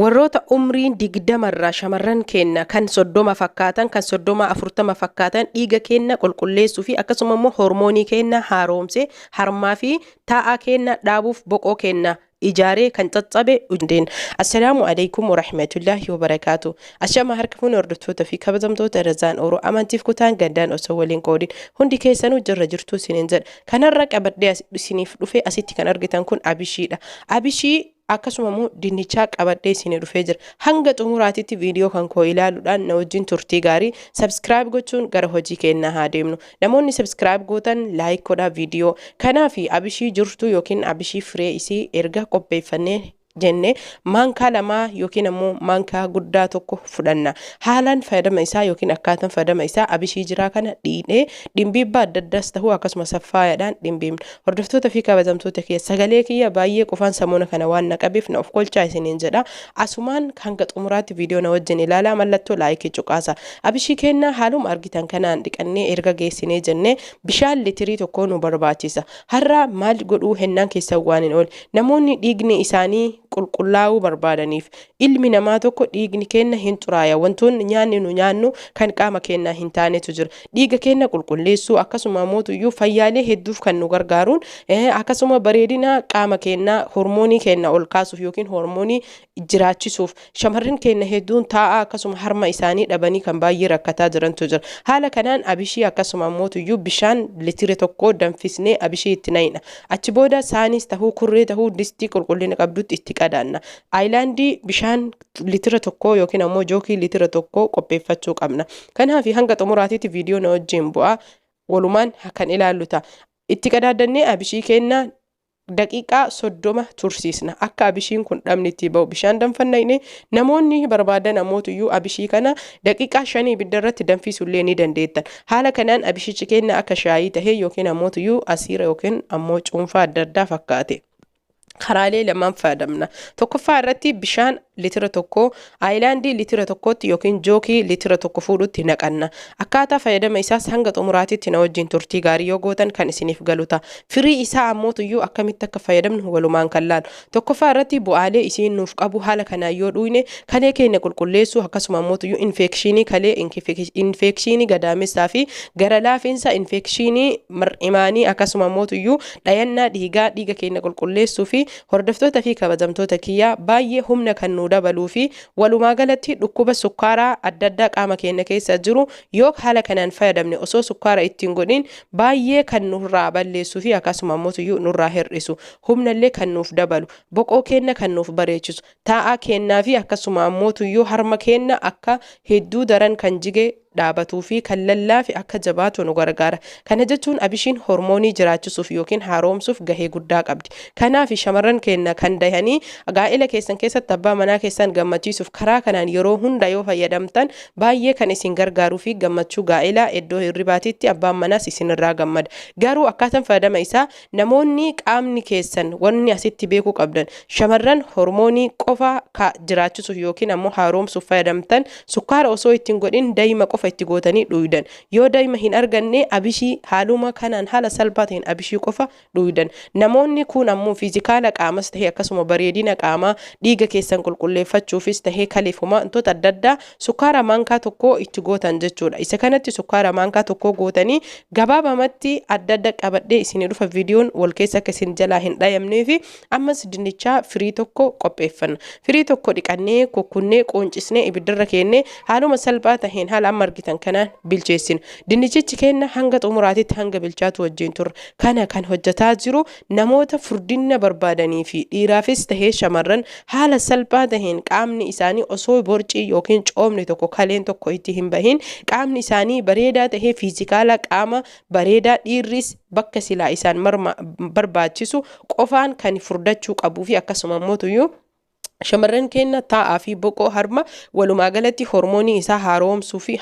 warroota umriin digdamarraa shamarran kenna kan soddoma fakkaatan kan soddoma afurtama fakkaatan dhiiga kenna qulqulleessuu fi akkasuma immoo hormoonii kenna haaromse harmaa fi taa'aa kenna dhaabuuf boqoo kenna ijaaree kan caccabe undeen. Assalaamu alaykum wa rahmatullahi wa barakaatu. Ashama harkafuun hordoftoota fi kabajamtoota Razaan Oromoo amantiif kutaan gandaan osoo waliin qoodin hundi keessanuu jirra jirtu isiniin jedha. Kanarra qabadhee isiniif dhufe asitti kan argitan kun abishiidha. Abishii akkasuma dinnichaa qabadhee isinii dhufee jira. Hanga xumuraatitti viidiyoo kan koo ilaaluudhaan na wajjin turtii gaarii subscribe gochuun gara hojii keenyaa haa deemnu. Namoonni subscribe gootan like godhaa viidiyoo. Kanaaf abishii jirtu yookiin abishii firee isii erga qopheeffannee jenne maankaa lamaa yookiin ammoo maankaa guddaa tokko fudhanna. Haalaan fayyadama isaa yookiin akkaataan fayyadama isaa abishii jiraa kana dhiidhee dhimbiibbaa adda addaas ta'uu akkasuma saffaayaadhaan dhimbiimna. Hordoftoota fi kabajamtoota kiyya sagalee kiyya baay'ee qofaan samuuna kana waan naqabeef na of kolchaa isiniin jedha. Asumaan hanga xumuraatti viidiyoo na wajjin ilaalaa mallattoo laayikii cuqaasa. Abishii kennaa haaluma argitan kanaan dhiqannee erga geessinee jennee bishaan litirii tokko nu barbaachisa. Har'a maal godhuu hennaan keessa waan hin oolle. Namoonni dhiigni isaanii qulqullaa'uu barbaadaniif ilmi namaa tokko dhiigni kenna hin xuraaya. Wantoonni nyaanni nu nyaannu kan qaama keenyaa hin taanetu jira. Dhiiga kenna qulqulleessuu akkasuma mootuyyuu fayyaalee hedduuf kan nu gargaaruun akkasuma bareedina qaama keenyaa hormoonii kenna ol kaasuuf yookiin hormoonii jiraachisuuf shamarran keenya hedduun taa'aa akkasuma harma isaanii dhabanii kan baay'ee rakkataa jirantu jira. Haala kanaan abishii akkasuma mootuyyuu bishaan litira tokko danfisnee abishii itti naqna. Achi booda saanis tahuu kurree tahuu distii qulqullina qabdutti itti qadaanna. Aayilaandii bishaan litira tokko yookiin ammoo jookii litira tokko qopheeffachuu qabna. Kanaaf hanga xumuraatitti viidiyoo na wajjin bu'aa walumaan kan ilaallu ta'a. Itti qadaadannee abishii kennaa daqiiqaa 30 tursiisna. Akka abishiin kun dhabni itti ba'u bishaan danfannayne namoonni barbaadan amootuyyuu abishii kana daqiiqaa 5 ibidda irratti danfisuullee ni dandeettan. Haala kanaan abishichi kenna akka shaayii tahee yookiin amootuyyuu asiira yookiin ammoo cuunfaa adda addaa fakkaate. Karaalee lamaan fayyadamna. Tokkoffaa irratti bishaan litira tokko aayilaandii litira tokkotti yookiin jookii litira tokko fuudhutti naqanna. Akkaataa fayyadama isaas hanga xumuraatitti na wajjin turtii gaarii yoo gootan kan isiniif galuta. Firii isaa ammootuyyuu akkamitti akka fayyadamnu walumaan kan laalu. Tokkoffaa irratti bu'aalee isiin nuuf qabu haala kanaan yoo dhuyne kalee keenya qulqulleessuu akkasuma ammootuyyuu infekshinii kalee infekshinii gadaamessaa fi gara laafiinsa infekshinii mar'imaanii akkasuma ammootuyyuu dhayannaa dhiiga keenya qulqulleessuu fi hordoftoota fi kabajamtoota kiyyaa baay'ee humna kan nu dabaluu fi walumaa galatti dhukkuba sukkaaraa adda addaa qaama keenya keessa jiru yoo haala kanaan fayyadamne osoo sukkaara ittiin godhin baay'ee kan nurraa balleessuu fi akkasuma ammoo nurraa hir'isu humnallee kan nuuf dabalu boqoo keenya kan nuuf bareechisu taa'aa kennaa fi akkasuma ammoo harma keenya akka hedduu daran kan jige dhaabatuu fi kan lallaafi akka jabaatu nu gargaara. Kana jechuun abishiin hormoonii jiraachisuuf yookiin haaromsuuf gahee guddaa qabdi. Kanaaf shamarran keenya kan dayanii gaa'ela keessan keessatti abbaa manaa keessan gammachiisuuf karaa kanaan yeroo hunda yoo fayyadamtan baay'ee kan isin gargaaruu fi gammachuu gaa'elaa iddoo hirribaatitti abbaan manaas isinirraa gammada. Garuu akkaataan fayyadama isaa namoonni qaamni keessan wanni asitti beekuu qabdan shamarran hormoonii qofa jiraachisuuf yookiin ammoo haaromsuuf fayyadamtan sukkaara osoo ittiin godhin daa'ima qofa itti gootanii dhuydan. Yoo daa'ima hin arganne abishii haaluma kanaan haala salphaa ta'een abishii qofa dhuydan. Namoonni kun ammoo fiizikaala qaamas tahee akkasuma bareedina qaamaa dhiiga keessan qulqulleeffachuufis tahee kaleefuma wantoota adda addaa sukkaara maankaa tokko itti gootan jechuudha. Isa kanatti sukkaara maankaa tokko gootanii gabaabamatti adda adda qabadhee isin dhufa viidiyoon wal keessa akka isin jalaa hin dhayamnee fi ammas dinnichaa firii tokko qopheeffanna. Firii tokko dhiqannee kukkunnee qooncisnee ibiddarra keennee haaluma salphaa taheen haala amma argitan kanaan bilcheessina. Dinnichichi kenna hanga xumuraatitti hanga bilchaatu wajjin turre. Kana kan hojjetaa jiru namoota furdina barbaadanii fi dhiiraafis tahee shamarran haala salphaa taheen qaamni isaanii osoo borcii yookiin coomni tokko kaleen tokko itti hin bahin qaamni isaanii bareedaa tahee fiizikaala qaama bareedaa dhiirris bakka silaa isaan barbaachisu qofaan kan furdachuu qabuu fi akkasuma mootuyyuu shamarran keenya taa'aa fi boqoo harma walumaa galatti hormoonii isaa haaromsuu fi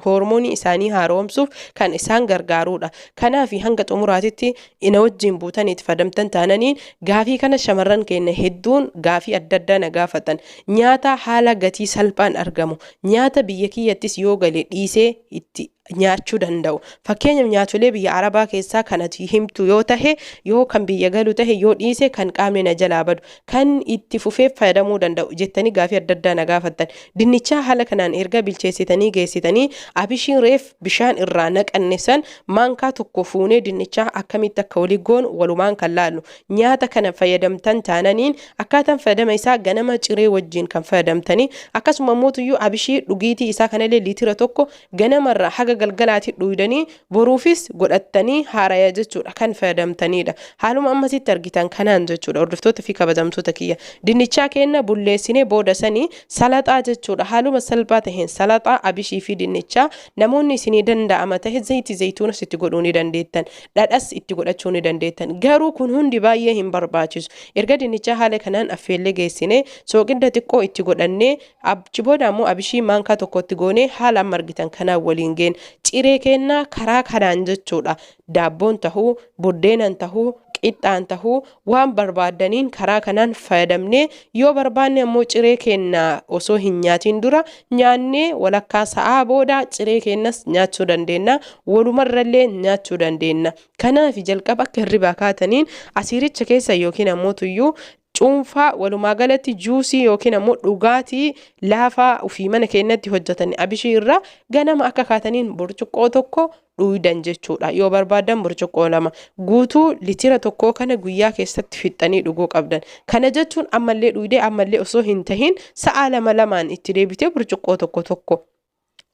hormoonii isaanii haaromsuuf kan isaan gargaarudha. Kanaaf hanga xumuraatitti ina wajjin buutan itti fayyadamtan taananiin gaafii kana shamarran keenya hedduun gaafii adda addaa na gaafatan. Nyaata haala gatii salphaan argamu. Nyaata biyya kiyyattis yoo gale dhiisee itti nyaachuu danda'u. Fakkeenyaaf nyaatolee biyya Arabaa keessaa kanatti himtu yoo tahe yoo kan biyya galu tahe yoo dhiise kan qaamni na jalaa badu kan itti fufee fayyadamuu danda'u jettanii gaafii adda addaa na gaafattan. Dinnichaa haala kanaan erga bilcheessitanii geessitanii abishiin reef bishaan irraa naqanne san maankaa tokko fuunee dinnichaa akkamitti akka walii goonu walumaan kan laallu. Nyaata kana fayyadamtan taananiin akkaataan fayyadama isaa ganama ciree wajjin kan fayyadamtanii akkasuma mootuyyuu abishii dhugiitii isaa kanallee liitira tokko ganamarraa haga galgalaatti dhuydanii boruufis godhattanii haaraya jechuudha kan fayyadamtanidha. Haaluma ammasitti argitan kanaan jechuudha hordoftoota fi kabajamtoota kiyya. Dinnichaa kenna bulleessinee booda sanii salaxaa jechuudha. Haaluma salphaa taheen salaxaa abishii fi dinnichaa namoonni isinii danda'ama tahe zayitii zayituunas itti godhuu ni dandeettan. Dhadhas itti godhachuu ni dandeettan. Garuu kun hundi baay'ee hin barbaachisu. Erga dinnichaa haala kanaan affeellee geessinee sooqidda xiqqoo itti godhannee achi booda ammoo abishii maankaa tokkotti goonee haala amma argitan kanaan waliin geen ciree kennaa karaa kanaan jechuudha. Daabboon tahuu, buddeenan tahuu, qixxaan tahuu waan barbaadaniin karaa kanaan fayyadamnee yoo barbaanne ammoo ciree kennaa osoo hin nyaatiin dura nyaannee walakkaa sa'aa booda ciree kennas nyaachuu dandeenya. Walumarrallee nyaachuu dandeenya. Kanaaf jalqaba akka hirribaa kaataniin asiiricha keessa yookiin ammoo tuyyuu cuunfaa walumaa galatti juusii yookiin ammoo dhugaatii laafaa ofii mana keenyatti hojjetan abishii irraa ganama akka kaataniin burcuqqoo tokko dhuydan jechuudha. Yoo barbaadan burcuqqoo lama guutuu litira tokkoo kana guyyaa keessatti fixxanii dhuguu qabdan. Kana jechuun ammallee dhuydee ammallee osoo hin tahin sa'a lamaan itti deebitee burcuqqoo tokko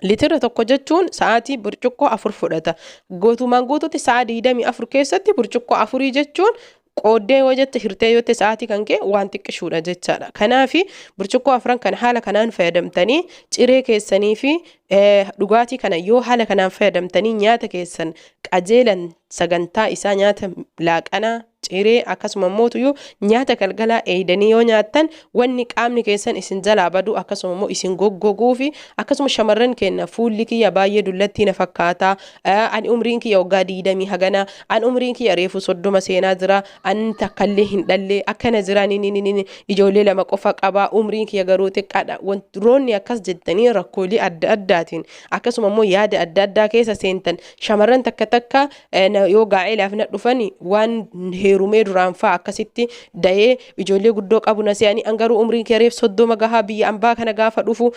litira tokko jechuun sa'aatii burcuqqoo 4 fudhata. Guutumaan guutuutti sa'a 24 keessatti burcuqqoo 4 jechuun qoodee yoo jette hirtee yoo ta'e sa'aatii kan kee waan xiqqishuudha jechaadha. Kanaafi burcuqqoo 4 kan haala kanaan fayyadamtanii ciree keessanii fi dhugaatii kana yoo haala kanaan fayyadamtanii nyaata keessan qajeelan sagantaa isaa nyaata laaqanaa ciree akkasuma mootuyyuu nyaata galgalaa eedanii yoo nyaattan wanni qaamni keessan isin jalaa badu akkasuma immoo isin goggoguu fi akkasuma shamarran keenya fuulli kiyya baay'ee dullatti na fakkaata. Ani umriin kiyya waggaa 20 hagana, ani umriin kiyya reefu 30 seenaa jira, ani takkallee hin dhalle akkana jira ijoollee 2 qofa qaba, umriin kiyya garuu xiqqaadha. Wantoonni akkas jettanii rakkoolee adda addaatiin akkasuma immoo yaada adda addaa keessa seentan shamarran takka yoo gaa'elaaf na dhufani waan heerumee duraan faa akkasitti da'ee ijoollee guddoo qabu na se'anii angaruu umriin kee reef 30 gahaa biyya ambaa kana gaafa dhufu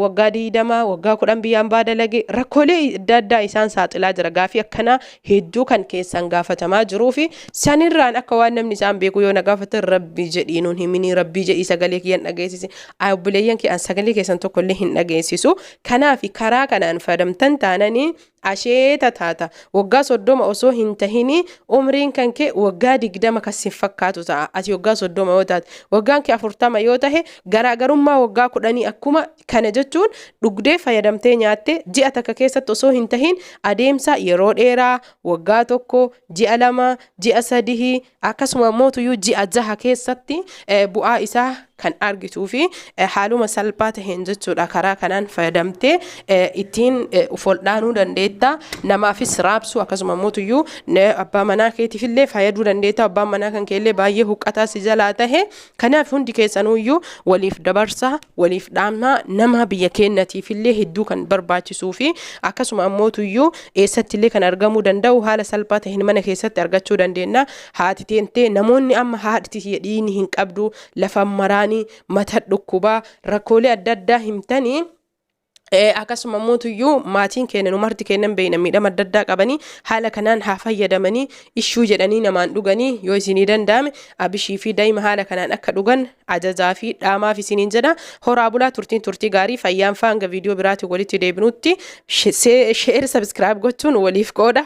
waggaa 20 waggaa 10 biyya ambaa dalage rakkoolee adda addaa isaan saaxilaa jira. Gaafii akkana hedduu kan keessan gaafatamaa jiruu fi sanirraan akka waan namni isaan beeku yoo na gaafatan rabbi jedhiinuun himini rabbii jedhii sagalee kiyyan dhageessisi. Obboleeyyan kee an sagalee keessan tokkollee hin dhageessisu. Kanaaf karaa kanaan fayyadamtan taananii asheeta taata. Waggaa 30 osoo hin tahini umriin kan kee waggaa 20 kasi fakkaatu ta'a. Ati waggaa 30 yoo taate waggaan kee 40 yoo tahe garaagarummaa waggaa 10 akkuma kana jechuun dhugdee fayyadamtee nyaatte ji'a takka keessatti osoo hin tahin adeemsa yeroo dheeraa waggaa 1 ji'a 2 ji'a 3 akkasuma mootuyyuu ji'a 6 keessatti bu'aa isaa kan argituu fi haaluma salphaa taheen jechuudha. Karaa kanaan fayyadamtee ittiin ufoldhaanuu dandeetta. Namaafis raabsu akkasuma mootuyyuu abbaa manaa keetiifillee fayyaduu dandeetta. Abbaan manaa kan keellee baay'ee huqqataa si jalaa tahe. Kanaaf hundi keessanuyyuu waliif dabarsaa waliif dhaamnaa nama biyya keenyatiifillee hedduu kan barbaachisuu fi akkasuma mootuyyuu eessattillee kan argamuu danda'u haala salphaa taheen mana keessatti argachuu dandeenya. Haati teentee namoonni amma haadhiti dhiini hin qabdu lafa maraa mata dhukkubaa rakkoolee adda addaa himtanii akkasuma mootuyyuu maatiin keenya numarti kennan beeyna miidhama adda addaa qabanii haala kanaan haa fayyadamanii ishuu jedhanii namaan dhuganii yoo isinii danda'ame abishii fi daa'ima haala kanaan akka dhugan ajajaa fi dhaamaaf isiniin jedha. Horaa bulaa turtii gaarii fayyaan faa hanga viidiyoo biraatti walitti deebinutti sheer sabskiraayib gochuun waliif qooda.